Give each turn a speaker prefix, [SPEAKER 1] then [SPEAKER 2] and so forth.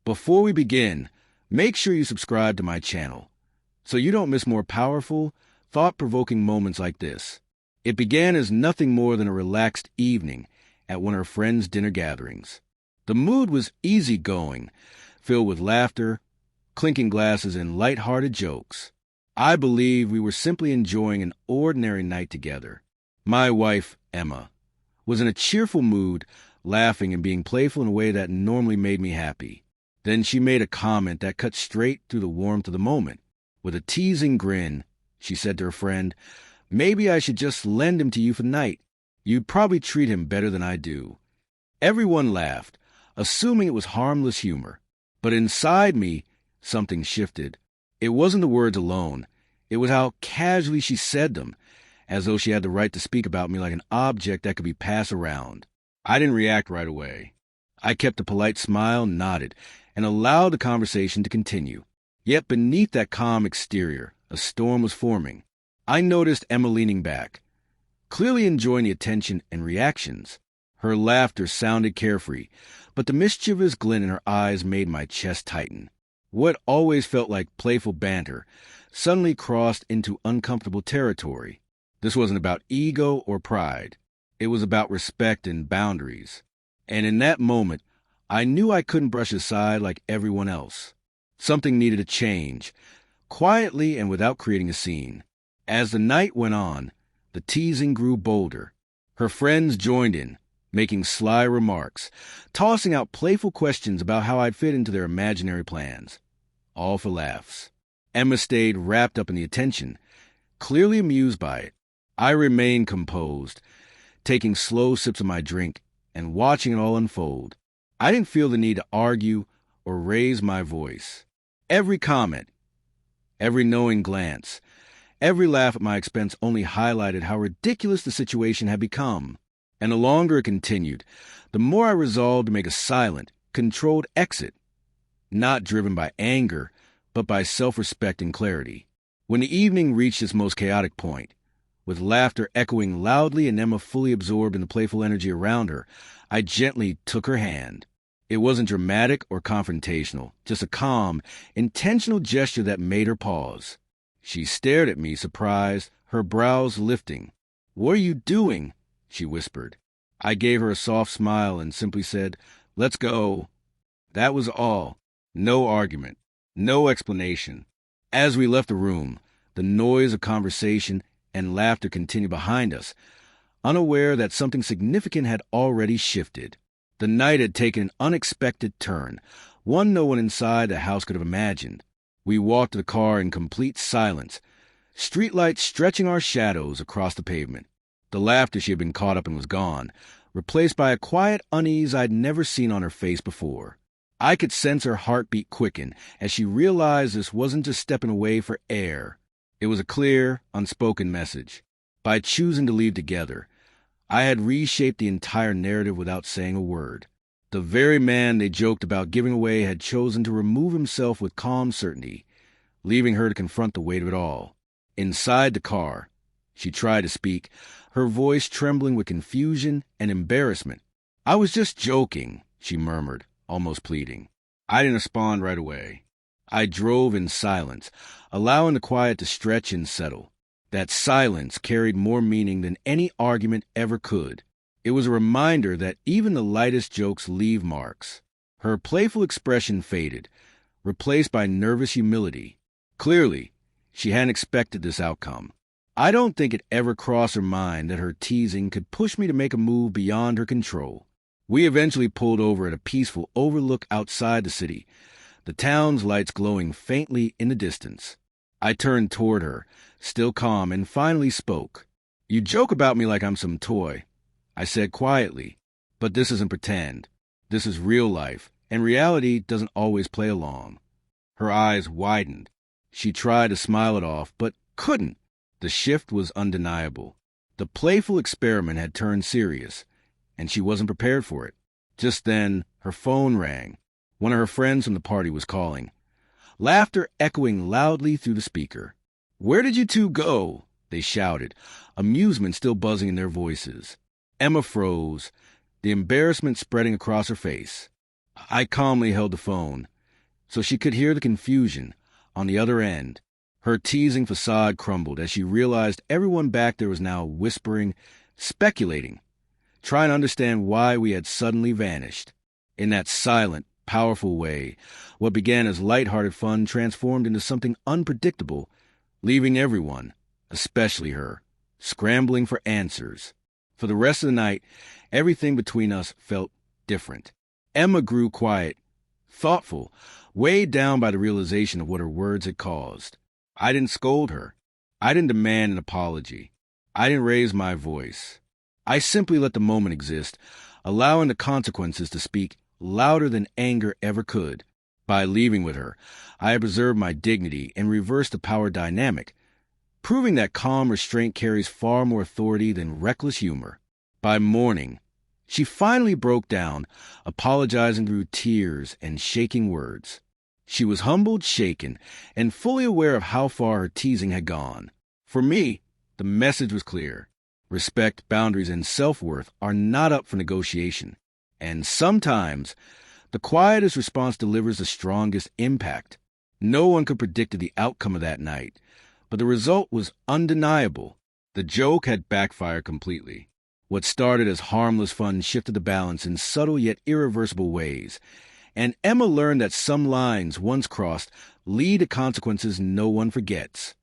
[SPEAKER 1] Before we begin, make sure you subscribe to my channel so you don't miss more powerful, thought-provoking moments like this. It began as nothing more than a relaxed evening at one of her friends' dinner gatherings. The mood was easygoing, filled with laughter, clinking glasses, and light-hearted jokes. I believe we were simply enjoying an ordinary night together. My wife, Emma, was in a cheerful mood, laughing and being playful in a way that normally made me happy. Then she made a comment that cut straight through the warmth of the moment. With a teasing grin, she said to her friend, "Maybe I should just lend him to you for the night. You'd probably treat him better than I do." Everyone laughed, assuming it was harmless humor. But inside me, something shifted. It wasn't the words alone. It was how casually she said them, as though she had the right to speak about me like an object that could be passed around. I didn't react right away. I kept a polite smile, nodded, and allowed the conversation to continue. Yet beneath that calm exterior, a storm was forming. I noticed Emma leaning back, clearly enjoying the attention and reactions. Her laughter sounded carefree, but the mischievous glint in her eyes made my chest tighten. What always felt like playful banter suddenly crossed into uncomfortable territory. This wasn't about ego or pride. It was about respect and boundaries. And in that moment, I knew I couldn't brush aside like everyone else. Something needed to change, quietly and without creating a scene. As the night went on, the teasing grew bolder. Her friends joined in, making sly remarks, tossing out playful questions about how I'd fit into their imaginary plans. All for laughs. Emma stayed wrapped up in the attention, clearly amused by it. I remained composed, taking slow sips of my drink and watching it all unfold. I didn't feel the need to argue or raise my voice. Every comment, every knowing glance, every laugh at my expense only highlighted how ridiculous the situation had become. And the longer it continued, the more I resolved to make a silent, controlled exit, not driven by anger, but by self-respect and clarity. When the evening reached its most chaotic point, with laughter echoing loudly and Emma fully absorbed in the playful energy around her, I gently took her hand. It wasn't dramatic or confrontational, just a calm, intentional gesture that made her pause. She stared at me, surprised, her brows lifting. "What are you doing?" she whispered. I gave her a soft smile and simply said, "Let's go." That was all. No argument. No explanation. As we left the room, the noise of conversation and laughter continued behind us, unaware that something significant had already shifted. The night had taken an unexpected turn, one no one inside the house could have imagined. We walked to the car in complete silence, streetlights stretching our shadows across the pavement. The laughter she had been caught up in was gone, replaced by a quiet unease I'd never seen on her face before. I could sense her heartbeat quicken as she realized this wasn't just stepping away for air. It was a clear, unspoken message. By choosing to leave together, I had reshaped the entire narrative without saying a word. The very man they joked about giving away had chosen to remove himself with calm certainty, leaving her to confront the weight of it all. Inside the car, she tried to speak, her voice trembling with confusion and embarrassment. "I was just joking," she murmured, almost pleading. I didn't respond right away. I drove in silence, allowing the quiet to stretch and settle. That silence carried more meaning than any argument ever could. It was a reminder that even the lightest jokes leave marks. Her playful expression faded, replaced by nervous humility. Clearly, she hadn't expected this outcome. I don't think it ever crossed her mind that her teasing could push me to make a move beyond her control. We eventually pulled over at a peaceful overlook outside the city, the town's lights glowing faintly in the distance. I turned toward her, still calm, and finally spoke. "You joke about me like I'm some toy," I said quietly, "but this isn't pretend. This is real life, and reality doesn't always play along." Her eyes widened. She tried to smile it off, but couldn't. The shift was undeniable. The playful experiment had turned serious, and she wasn't prepared for it. Just then, her phone rang. One of her friends from the party was calling, laughter echoing loudly through the speaker. "Where did you two go?" they shouted, amusement still buzzing in their voices. Emma froze, the embarrassment spreading across her face. I calmly held the phone, so she could hear the confusion on the other end. Her teasing facade crumbled as she realized everyone back there was now whispering, speculating, trying to understand why we had suddenly vanished. In that silent, powerful way, what began as light-hearted fun transformed into something unpredictable, leaving everyone, especially her, scrambling for answers. For the rest of the night, everything between us felt different. Emma grew quiet, thoughtful, weighed down by the realization of what her words had caused. I didn't scold her. I didn't demand an apology. I didn't raise my voice. I simply let the moment exist, allowing the consequences to speak louder than anger ever could. By leaving with her, I had preserved my dignity and reversed the power dynamic, proving that calm restraint carries far more authority than reckless humor. By morning, she finally broke down, apologizing through tears and shaking words. She was humbled, shaken, and fully aware of how far her teasing had gone. For me, the message was clear. Respect, boundaries, and self-worth are not up for negotiation. And sometimes, the quietest response delivers the strongest impact. No one could predict the outcome of that night, but the result was undeniable. The joke had backfired completely. What started as harmless fun shifted the balance in subtle yet irreversible ways, and Emma learned that some lines once crossed lead to consequences no one forgets.